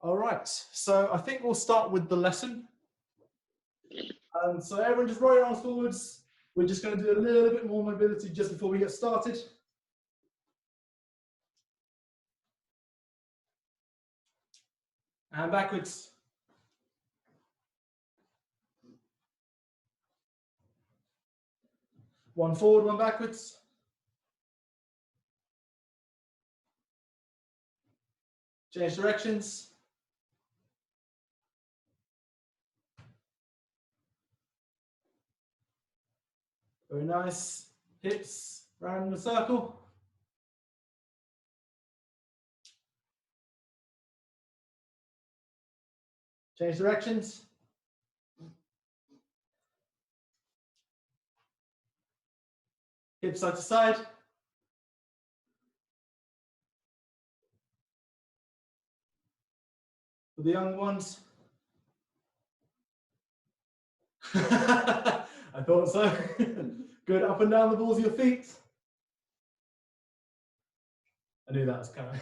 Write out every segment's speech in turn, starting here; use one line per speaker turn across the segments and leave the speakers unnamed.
All right, so I think we'll start with the lesson. So everyone just roll your arms forwards. We're just going to do a little bit more mobility just before we get started. And backwards. One forward, one backwards. Change directions. Very nice. Hips round in a circle. Change directions. Hips side to side. For the young ones. I thought so. Good, up and down the balls of your feet. I knew that was coming.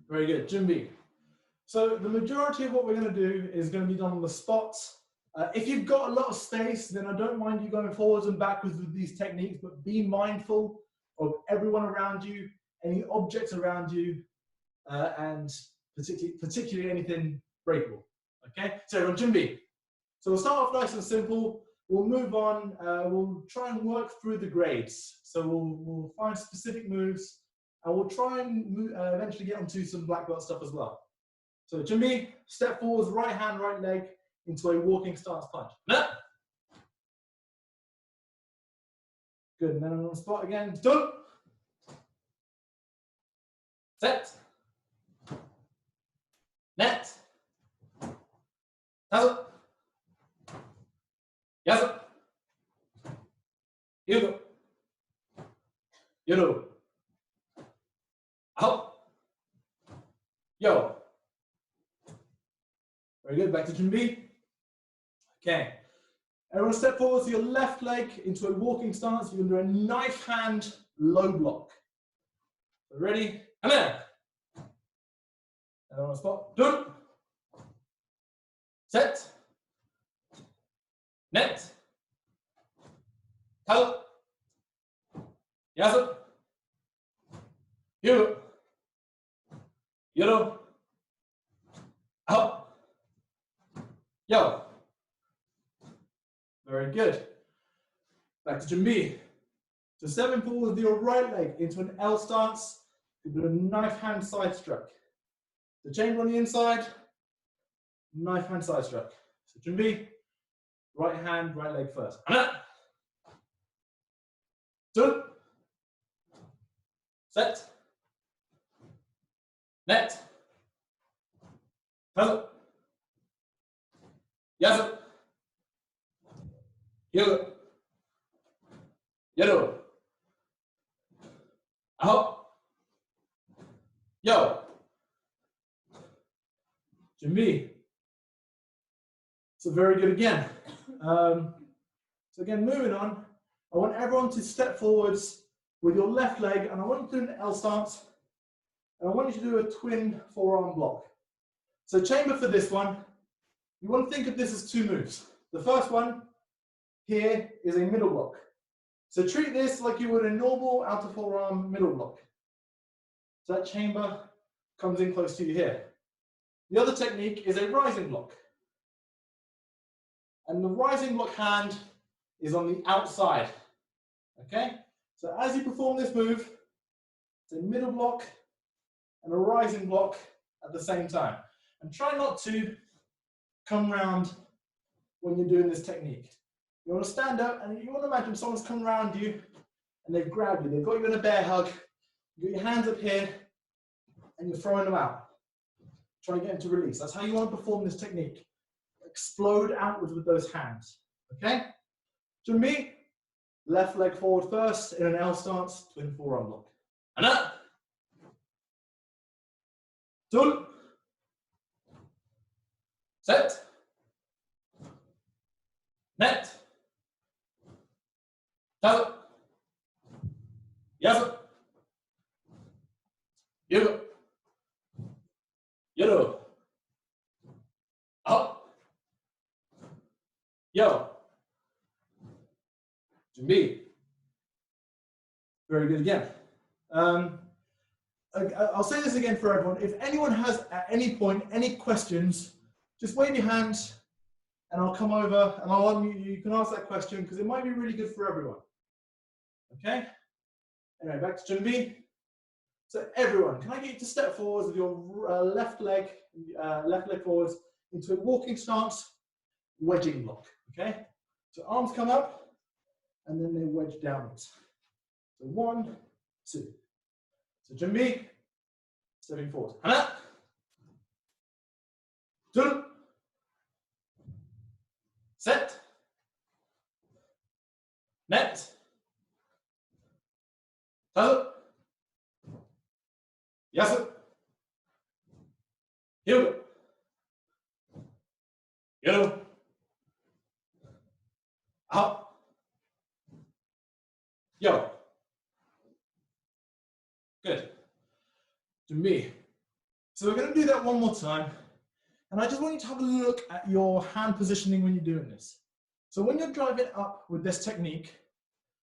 Very good, Jimby. So the majority of what we're going to do is going to be done on the spot. If you've got a lot of space, then I don't mind you going forwards and backwards with these techniques, but be mindful of everyone around you, any objects around you, and particularly anything breakable. Okay, so everyone, Jimby. So we'll start off nice and simple. We'll move on. We'll try and work through the grades. So we'll find specific moves, and we'll try and eventually get onto some black belt stuff as well. So Jimmy, step forwards, right hand, right leg into a walking stance punch. Good, and then on the spot again. Done. Set. Net. Tazo. Yazo. Yugo. Yodo. Out. Yo. Very good, back to Jimby. Okay. Everyone step forward to your left leg into a walking stance. You're going to do a knife hand low block. Ready? Come here. And on the spot. Done. Set. Net. Tao. Yazo. You. Yoro. Out. Yo. Very good. Back to Jimby. So stepping forward with your right leg into an L stance. You do a knife hand side stroke. The chamber on the inside. Knife hand side stroke. So Jimby. Right hand, right leg first. Done. Set. Net. Tazo. Yazo. Yogo. Yodo. Out. Yo. Jimby. So very good again. So again, moving on, I want everyone to step forwards with your left leg, and I want you to do an L stance, and I want you to do a twin forearm block. So chamber for this one, you want to think of this as two moves. The first one here is a middle block. So treat this like you would a normal outer forearm middle block. So that chamber comes in close to you here. The other technique is a rising block. And the rising block hand is on the outside. Okay? So as you perform this move, it's a middle block and a rising block at the same time. And try not to come round when you're doing this technique. You want to stand up and you want to imagine someone's come around you and they've grabbed you. They've got you in a bear hug. You've got your hands up here and you're throwing them out. Try to get them to release. That's how you want to perform this technique. Explode outwards with those hands. Okay? To me, left leg forward first in an L stance, twin forearm block. And up. Done. set, net, 다섯, 여섯, 일곱, 여덟, 아홉, 열. 준비. Very good again. I'll say this again for everyone. If anyone has at any point any questions, just wave your hand and I'll come over and I'll unmute you. You can ask that question because it might be really good for everyone. Okay? Anyway, back to Junbi. So everyone, can I get you to step forwards with your left leg forwards into a walking stance, wedging block. Okay? So arms come up and then they wedge downwards. So 1, 2. So Junbi, stepping forward. Hana. 2. Set. Net. 다섯. 여섯. 일곱. 여덟. 아홉. 열. Good. 준비. So we're going to do that one more time. And I just want you to have a look at your hand positioning when you're doing this. So when you're driving up with this technique,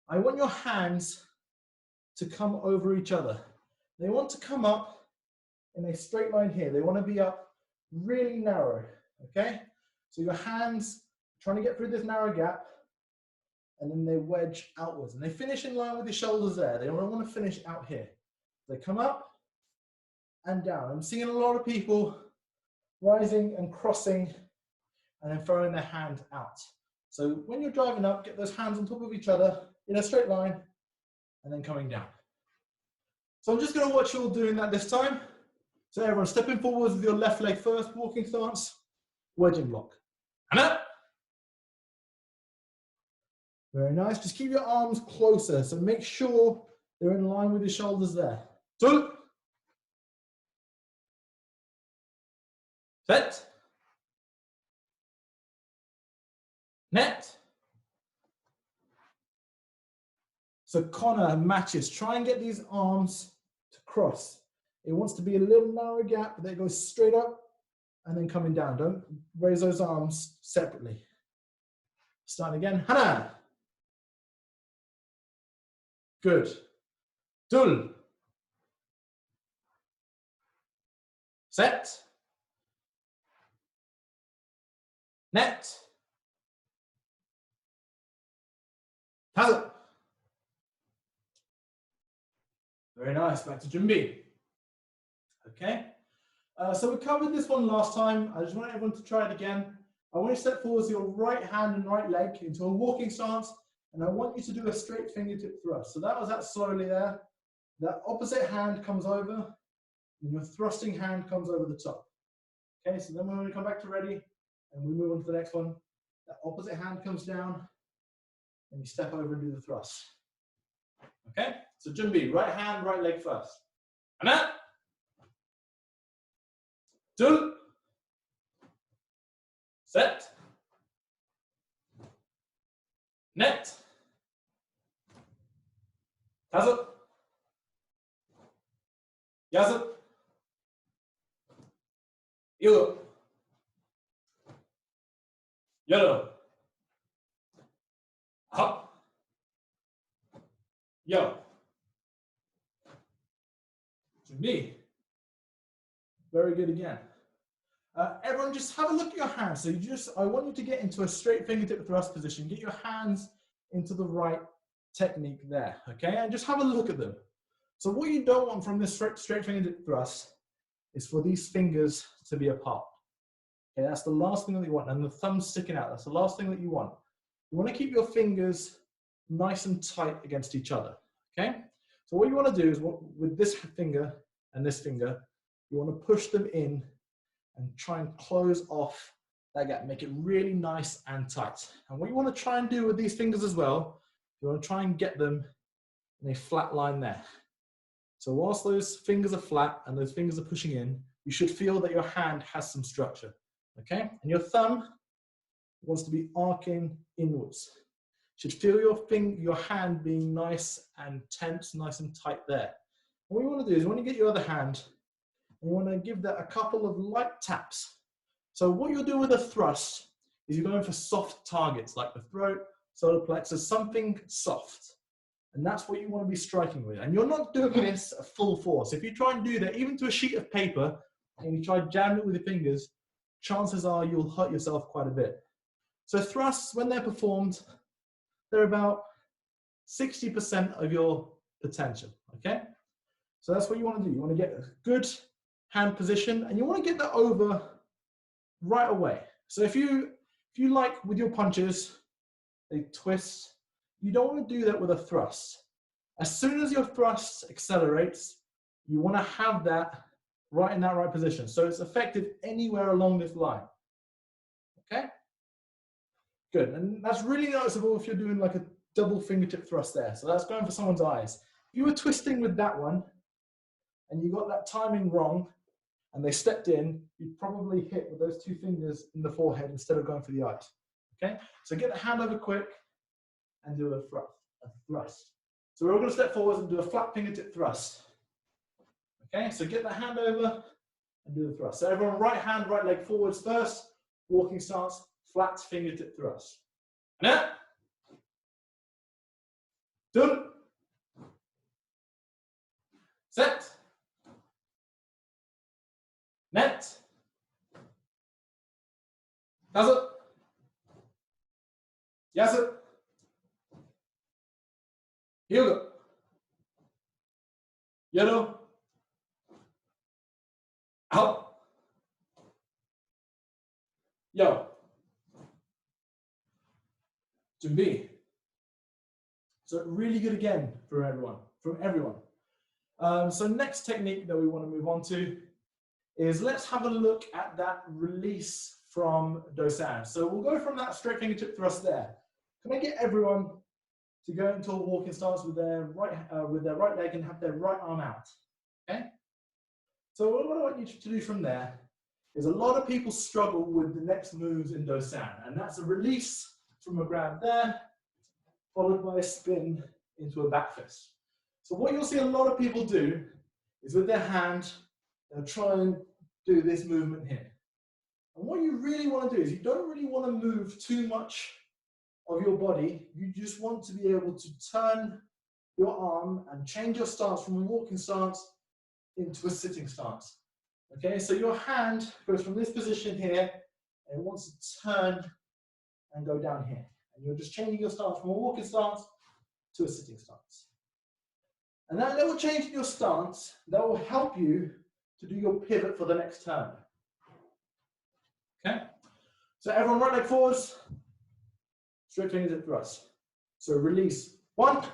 I want your hands to come over each other. They want to come up in a straight line here. They want to be up really narrow, okay? So your hands trying to get through this narrow gap, and then they wedge outwards. And they finish in line with the shoulders there. They don't want to finish out here. They come up and down. I'm seeing a lot of people rising and crossing and then throwing their hand out. So when you're driving up, get those hands on top of each other in a straight line and then coming down. So I'm just going to watch you all doing that this time. So everyone stepping forwards with your left leg first, walking stance, wedging block. And up. Very nice. Just keep your arms closer. So make sure they're in line with your shoulders there. 2. Set. Net. So Connor matches. Try and get these arms to cross. It wants to be a little narrow gap, but they go straight up and then coming down. Don't raise those arms separately. Start again. Hana. Good. Dul. Set. Net. 다섯. Very nice. Back to Junbi. Okay. So we covered this one last time. I just want everyone to try it again. I want you to step forwards your right hand and right leg into a walking stance, and I want you to do a straight fingertip thrust. So that was that slowly there. That opposite hand comes over, and your thrusting hand comes over the top. Okay, so then we're going to come back to ready, and we move on to the next one. That opposite hand comes down, and you step over and do the thrust. Okay, so Junbi, right hand, right leg first. Hana. 2. Set. Net. 다섯. 여섯. 일곱. 여덟. 아홉. 열. 준비. Very good again. Everyone just have a look at your hands. So I want you to get into a straight fingertip thrust position. Get your hands into the right technique there, okay? And just have a look at them. So what you don't want from this straight fingertip thrust is for these fingers to be apart. Okay, that's the last thing that you want. And the thumb's sticking out. That's the last thing that you want. You want to keep your fingers nice and tight against each other, okay? So what you want to do is with this finger and this finger, you want to push them in and try and close off that gap, make it really nice and tight. And what you want to try and do with these fingers as well, you want to try and get them in a flat line there. So whilst those fingers are flat and those fingers are pushing in, you should feel that your hand has some structure. okay? And your thumb wants to be arcing inwards. You should feel your hand being nice and tense, nice and tight there. What you want to do is you want to get your other hand and you want to give that a couple of light taps. So what you'll do with a thrust is you're going for soft targets like the throat, solar plexus, something soft. And that's what you want to be striking with. And you're not doing this at full force. If you try and do that, even to a sheet of paper, and you try to jam it with your fingers, chances are you'll hurt yourself quite a bit. So thrusts, when they're performed, they're about 60% of your potential, okay? So that's what you want to do. You want to get a good hand position, and you want to get that over right away. So if you like with your punches, they twist, you don't want to do that with a thrust. As soon as your thrust accelerates, you want to have that right in that right position. So it's effective anywhere along this line, okay? Good, and that's really noticeable if you're doing like a double fingertip thrust there. So that's going for someone's eyes. If you were twisting with that one, and you got that timing wrong, and they stepped in, you'd probably hit with those two fingers in the forehead instead of going for the eyes, okay? So get the hand over quick and do a thrust. So we're all gonna step forward and do a flat fingertip thrust. Okay, so get the hand over and do the thrust. So everyone, right hand, right leg forwards first, walking stance, flat fingertip thrust. Now, done. Set. Net. Does it? Yes, it. Yoga. Yellow. Out. Yo. 준비. So really good again from everyone. So next technique that we want to move on to is let's have a look at that release from Dosan. So we'll go from that straight fingertip thrust there. Can I get everyone to go into a walking stance with their right leg and have their right arm out? Okay. So what I want you to do from there is a lot of people struggle with the next moves in Dosan, and that's a release from a grab there, followed by a spin into a back fist. So what you'll see a lot of people do is with their hand, they'll try and do this movement here. And what you really want to do is you don't really want to move too much of your body. You just want to be able to turn your arm and change your stance from a walking stance into a sitting stance. Okay, so your hand goes from this position here and it wants to turn and go down here. And you're just changing your stance from a walking stance to a sitting stance. And that little change in your stance, that will help you to do your pivot for the next turn. Okay? So everyone right leg forwards, straight fingertip thrust. So release one,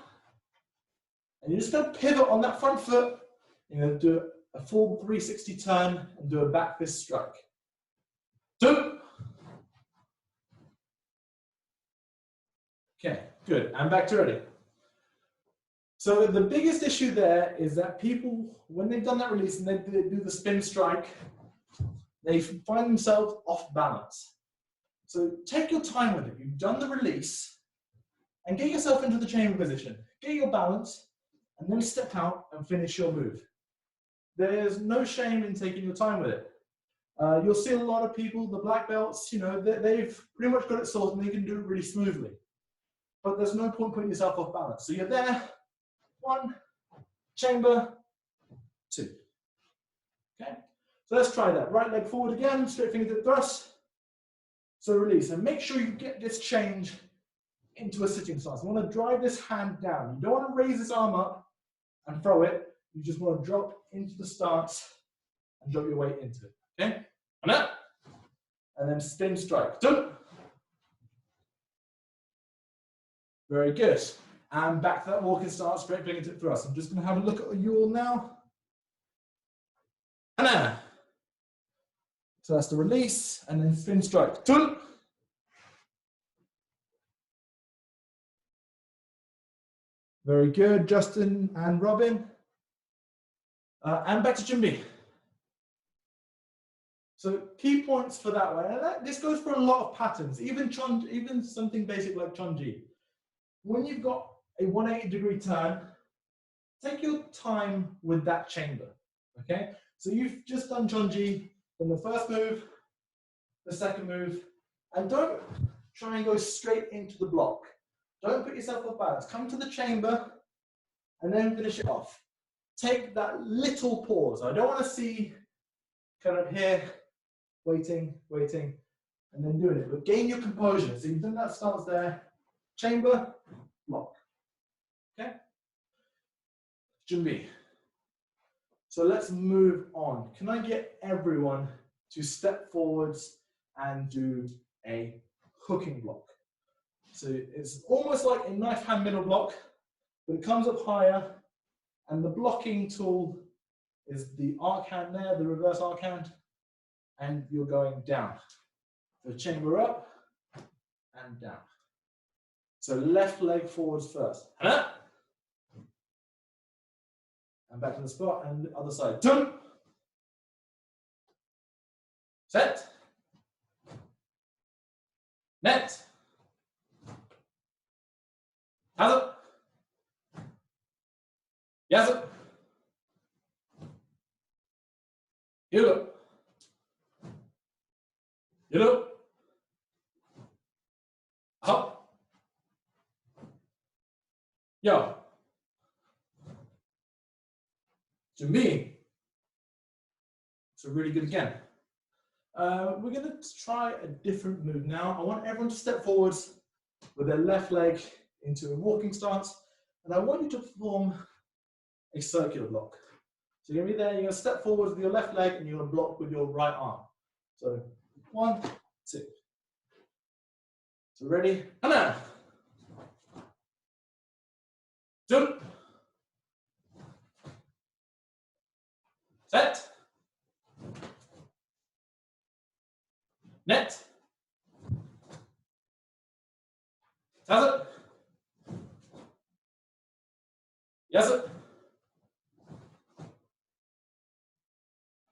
and you're just going to pivot on that front foot. You're going to do a full 360 turn and do a back fist strike. Two. Okay, good. And back to ready. So the biggest issue there is that people, when they've done that release and they do the spin strike, they find themselves off balance. So take your time with it. You've done the release and get yourself into the chamber position. Get your balance and then step out and finish your move. There's no shame in taking your time with it. You'll see a lot of people, the black belts, you know, they've pretty much got it sorted and they can do it really smoothly. But there's no point putting yourself off balance. So you're there, one, chamber, two. Okay, so let's try that. Right leg forward again, straight fingertip thrust. So release, and make sure you get this change into a sitting stance. You want to drive this hand down. You don't want to raise this arm up and throw it. You just want to drop into the stance and drop your weight into it. Okay, and up, and then spin strike. Done. Very good. And back to that walking stance, straight fingertip thrust. I'm just going to have a look at you all now. And now. So that's the release, and then spin strike. Done. Very good, Justin and Robin. And back to Jimmy. So key points for that one, and this goes for a lot of patterns, even something basic like Chonji. When you've got a 180-degree turn, take your time with that chamber, okay? So you've just done Chonji, then the first move, the second move, and don't try and go straight into the block. Don't put yourself off balance. Come to the chamber and then finish it off. Take that little pause. I don't want to see kind of here, waiting, and then doing it. But gain your composure. So you've done that stance there. Chamber, block. Okay? Junbi. So let's move on. Can I get everyone to step forwards and do a hooking block? So it's almost like a knife hand middle block, but it comes up higher, and the blocking tool is the arc hand there, the reverse arc hand, and you're going down. So chamber up and down. So left leg forwards first. And back to the spot, and the other side. Dun. Set. Net. Hazard. Yes. You. You. Up. Yo. To me. So really good again. We're going to try a different move now. I want everyone to step forwards with their left leg into a walking stance, and I want you to perform a circular block. So you're going to be there, you're going to step forward with your left leg, and you're going to block with your right arm. So 1, 2. So ready? And now. Jump. Set. Net. Hazard. Yes.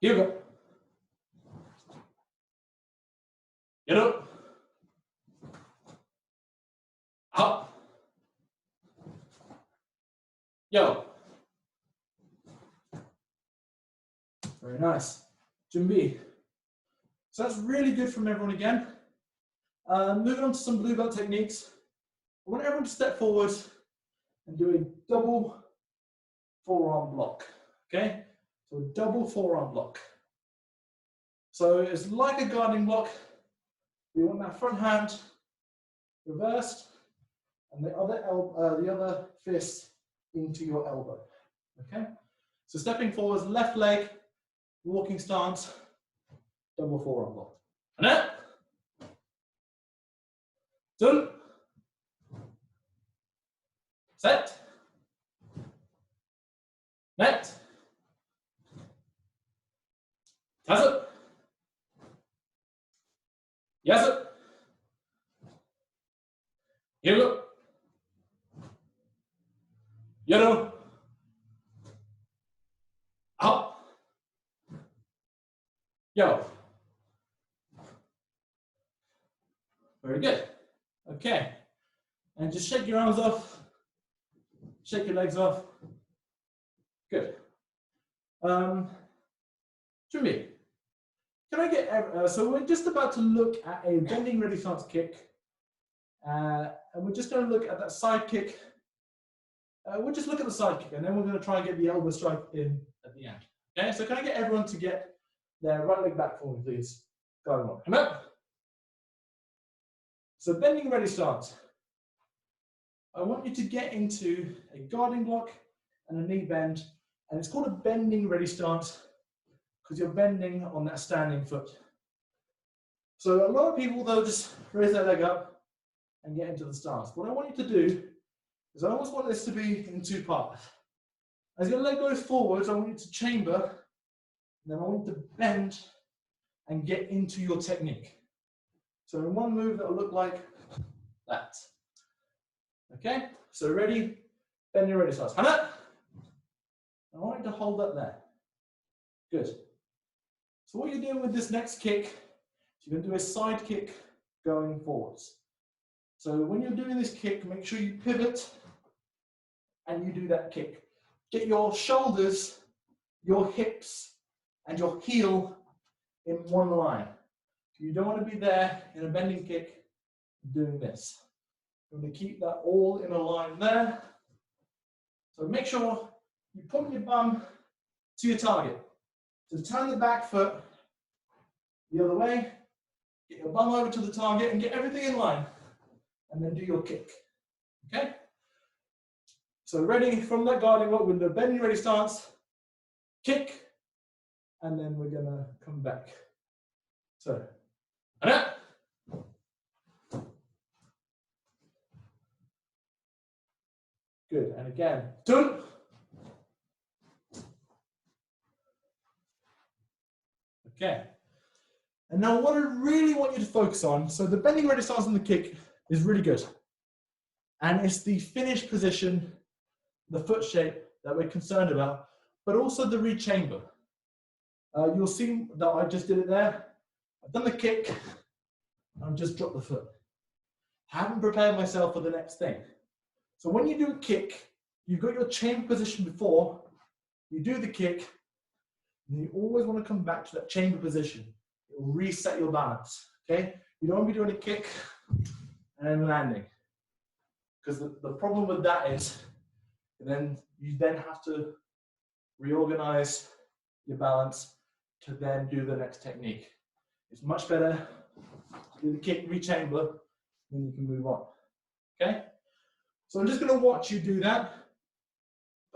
Here we go. Get up. Up. Yo. Very nice. Junbi. So that's really good from everyone again. Moving on to some blue belt techniques. I want everyone to step forward and do a double forearm block. Okay? So a double forearm block. So it's like a guarding block. You want that front hand reversed and the other fist into your elbow. Okay? So stepping forward, left leg, walking stance, double forearm block. And up. Done. Set. Net. Has it. Yes it. Here we go. Yellow. Up. Yo. Very good. Okay. And just shake your arms off. Shake your legs off. Good. Jimmy, can I get, so we're just about to look at a bending ready stance kick. And we're just going to look at that side kick. We'll just look at the side kick and then we're going to try and get the elbow strike in at the end. Okay, so can I get everyone to get their right leg back for me, please? Go on. Come up. So bending ready stance. I want you to get into a guarding block and a knee bend, and it's called a bending ready stance because you're bending on that standing foot. So a lot of people, they'll just raise their leg up and get into the stance. What I want you to do is I almost want this to be in two parts. As your leg goes forwards, I want you to chamber, and then I want you to bend and get into your technique. So in one move, that will look like that. Okay, so ready, bend your ready stance. Hana. I want you to hold that there. Good. So what you're doing with this next kick, you're going to do a side kick going forwards. So when you're doing this kick, make sure you pivot and you do that kick. Get your shoulders, your hips, and your heel in one line. You don't want to be there in a bending kick doing this. You want to keep that all in a line there. So make sure you put your bum to your target. So turn the back foot the other way, get your bum over to the target and get everything in line. And then do your kick, okay? So ready from that guarding lock with the bending ready stance, kick, and then we're gonna come back. So, and up. Good, and again, turn. Okay, and now what I really want you to focus on, so the bending ready stance and the kick is really good. And it's the finish position, the foot shape that we're concerned about, but also the rechamber. You'll see that I just did it there. I've done the kick, I've just dropped the foot. I haven't prepared myself for the next thing. So when you do a kick, you've got your chamber position before, you do the kick, and you always want to come back to that chamber position. It will reset your balance, okay? You don't want to be doing a kick and then landing. Because the problem with that is, then you then have to reorganize your balance to then do the next technique. It's much better to do the kick, rechamber, then you can move on, okay? So I'm just gonna watch you do that.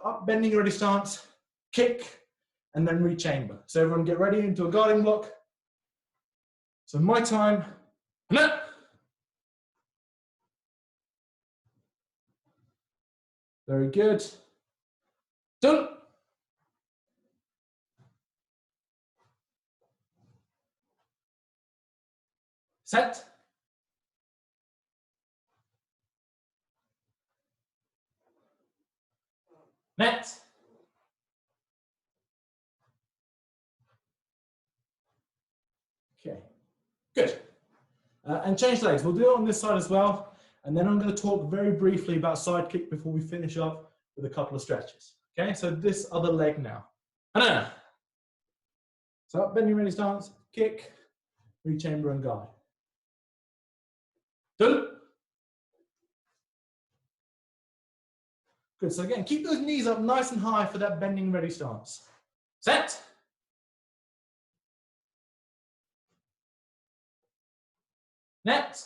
Up, bending ready stance, kick, and then rechamber. So everyone get ready into a guarding block. So my time, and up. Very good. Done. Set. Net. Okay, good. And change legs. We'll do it on this side as well. And then I'm going to talk very briefly about side kick before we finish up with a couple of stretches. Okay, so this other leg now. So up, bending ready stance, kick, rechamber and guard. Done. Good, so again, keep those knees up nice and high for that bending ready stance. Set. Net.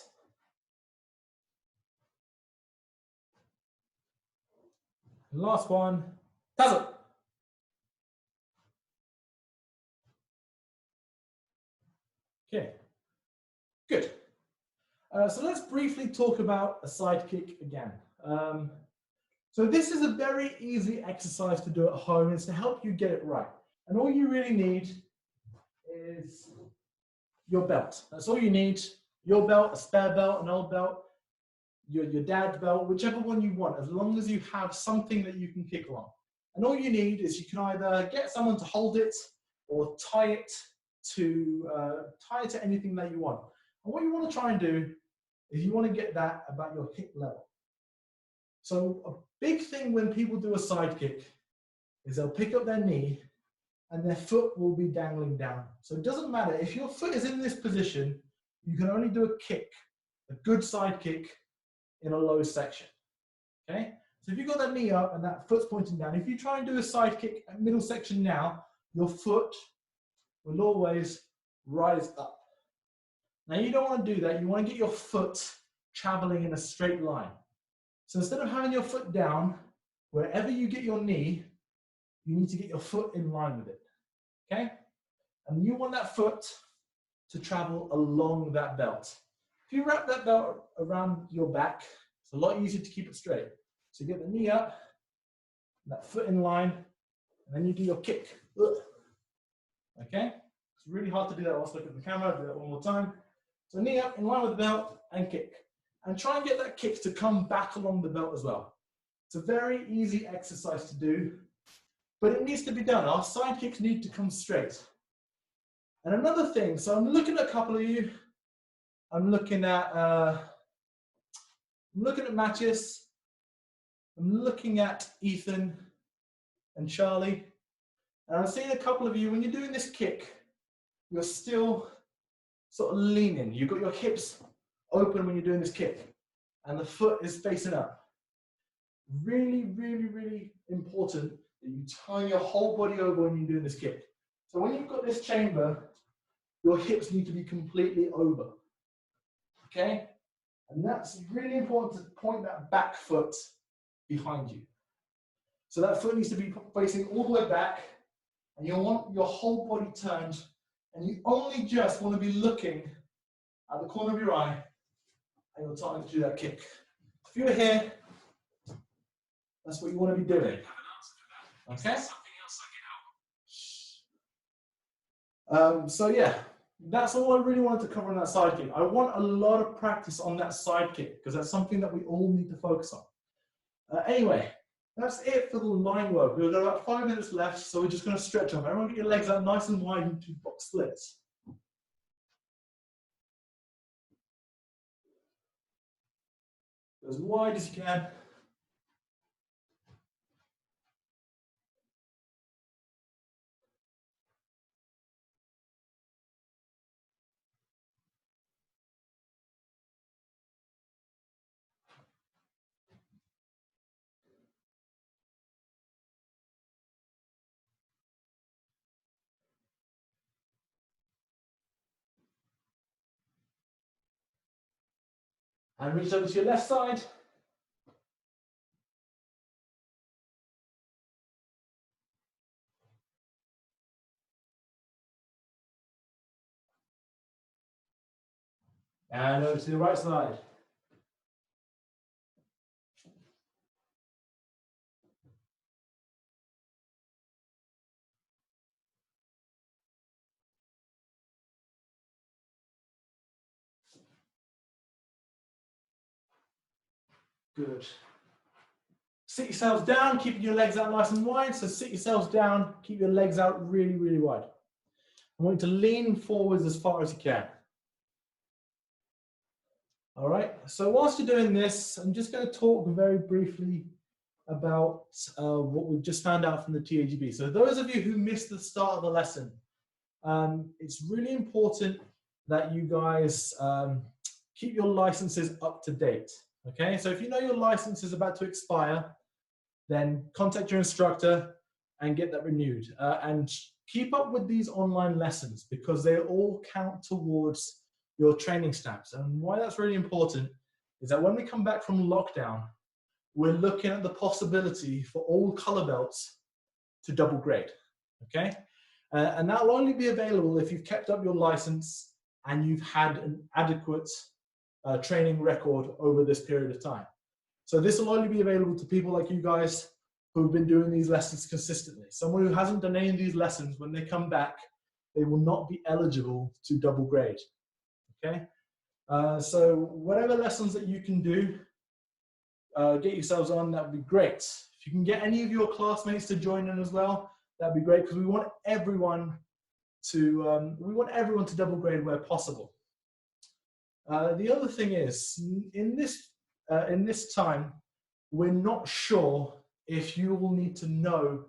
Last one, tassel. Okay, good. So let's briefly talk about a side kick again. So this is a very easy exercise to do at home. It's to help you get it right. And all you really need is your belt. That's all you need. Your belt, a spare belt, an old belt, your dad's belt, whichever one you want, as long as you have something that you can kick along. And all you need is you can either get someone to hold it or tie it to anything that you want. And what you want to try and do is you want to get that about your hip level. So a big thing when people do a side kick is they'll pick up their knee and their foot will be dangling down. So it doesn't matter, if your foot is in this position, you can only do a kick, a good side kick in a low section, okay? So if you've got that knee up and that foot's pointing down, if you try and do a side kick at middle section now, your foot will always rise up. Now you don't want to do that, you want to get your foot traveling in a straight line. So instead of having your foot down, wherever you get your knee, you need to get your foot in line with it, okay? And you want that foot to travel along that belt. If you wrap that belt around your back, it's a lot easier to keep it straight. So you get the knee up, that foot in line, and then you do your kick. Okay? It's really hard to do that. I'll look at the camera, I'll do that one more time. So knee up, in line with the belt, and kick. And try and get that kick to come back along the belt as well. It's a very easy exercise to do, but it needs to be done. Our side kicks need to come straight. And another thing, so I'm looking at a couple of you. I'm looking at Matthias. I'm looking at Ethan and Charlie. And I'm seeing a couple of you, when you're doing this kick, you're still sort of leaning. You've got your hips open when you're doing this kick, and the foot is facing up. Really, really, really important that you turn your whole body over when you're doing this kick. So when you've got this chamber, your hips need to be completely over. Okay? And that's really important to point that back foot behind you. So that foot needs to be facing all the way back, and you want your whole body turned, and you only just want to be looking at the corner of your eye, and you're starting to do that kick. If you're here, that's what you want to be doing. Okay? So yeah, that's all I really wanted to cover on that side kick. I want a lot of practice on that side kick, because that's something that we all need to focus on. Anyway, that's it for the line work. We've got about 5 minutes left, so we're just going to stretch up. Everyone get your legs out nice and wide into box splits. As wide as you can. And reach over to your left side. And over to the right side. Good. Sit yourselves down, keeping your legs out nice and wide. So sit yourselves down, keep your legs out really, really wide. I want you to lean forwards as far as you can. All right, so whilst you're doing this, I'm just going to talk very briefly about what we've just found out from the TAGB. So those of you who missed the start of the lesson, it's really important that you guys keep your licenses up to date. Okay, so if you know your license is about to expire, then contact your instructor and get that renewed. And keep up with these online lessons, because they all count towards your training stamps. And why that's really important is that when we come back from lockdown, we're looking at the possibility for all color belts to double grade, okay? And that will only be available if you've kept up your license and you've had an adequate training record over this period of time. So this will only be available to people like you guys who've been doing these lessons consistently. Someone who hasn't done any of these lessons, when they come back, they will not be eligible to double grade, okay? So whatever lessons that you can do, get yourselves on, that would be great. If you can get any of your classmates to join in as well, that'd be great, because we want everyone to double grade where possible. The other thing is, in this time, we're not sure if you will need to know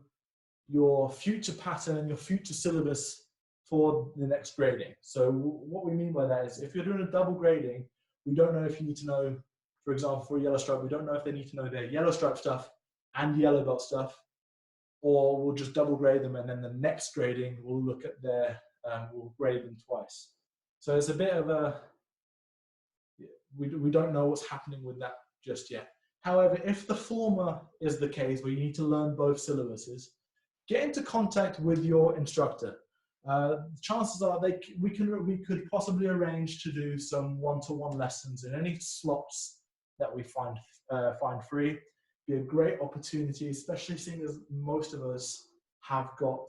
your future pattern, your future syllabus for the next grading. So what we mean by that is, if you're doing a double grading, we don't know if you need to know, for example, for a yellow stripe, we don't know if they need to know their yellow stripe stuff and yellow belt stuff, or we'll just double grade them, and then the next grading we'll look at their, we'll grade them twice. So it's a bit of a, we don't know what's happening with that just yet. However, if the former is the case, where you need to learn both syllabuses, get into contact with your instructor. Chances are we could possibly arrange to do some one-to-one lessons in any slots that we find free. Be a great opportunity, especially seeing as most of us have got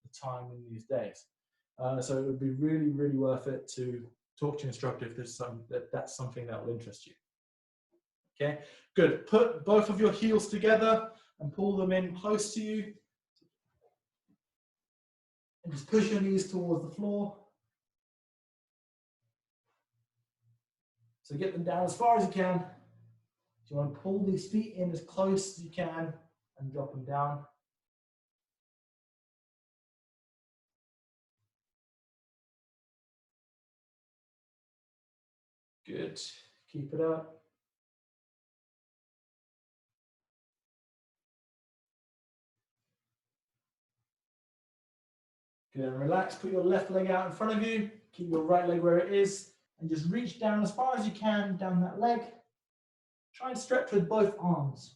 the time in these days. So it would be really, really worth it to talk to your instructor if there's that's something that will interest you. Okay, good. Put both of your heels together and pull them in close to you. And just push your knees towards the floor. So get them down as far as you can. You want to pull these feet in as close as you can and drop them down. Good. Keep it up. Good. And relax. Put your left leg out in front of you. Keep your right leg where it is. And just reach down as far as you can down that leg. Try and stretch with both arms.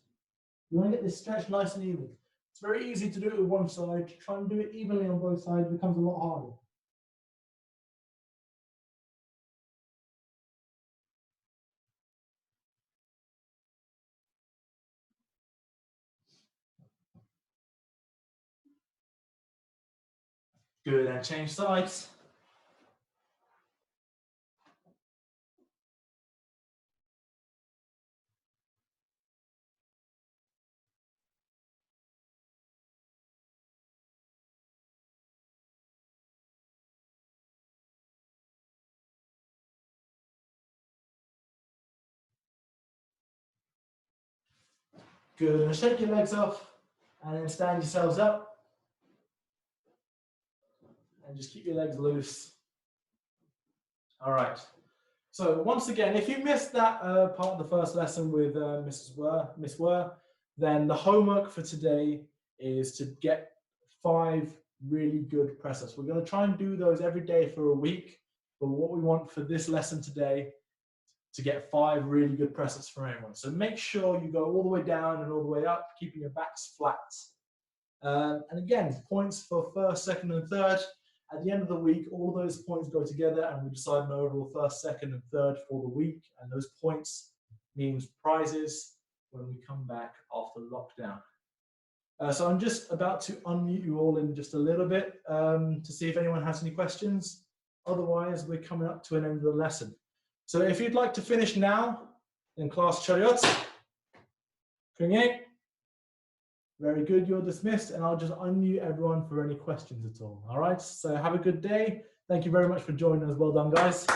You want to get this stretch nice and even. It's very easy to do it with one side. Try and do it evenly on both sides. It becomes a lot harder. Good. And change sides. Good. And shake your legs off. And then stand yourselves up. And just keep your legs loose. All right. So once again, if you missed that part of the first lesson with Miss Were, then the homework for today is to get 5 really good press-ups. We're going to try and do those every day for a week. But what we want for this lesson today, to get 5 really good press-ups from everyone. So make sure you go all the way down and all the way up, keeping your backs flat. And again, points for first, second, and third. At the end of the week, all those points go together and we decide an overall first, second, and third for the week. And those points means prizes when we come back after lockdown. So I'm just about to unmute you all in just a little bit to see if anyone has any questions. Otherwise, we're coming up to an end of the lesson. So if you'd like to finish now, then class chariot. Very good, you're dismissed, and I'll just unmute everyone for any questions at all. All right, so have a good day. Thank you very much for joining us. Well done, guys.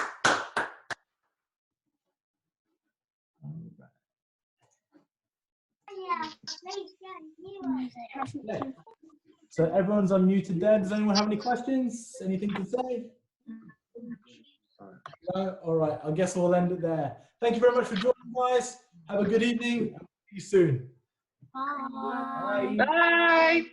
So everyone's unmuted there. Does anyone have any questions? Anything to say? No? All right, I guess we'll end it there. Thank you very much for joining, guys. Have a good evening. See you soon.
Bye.
Bye.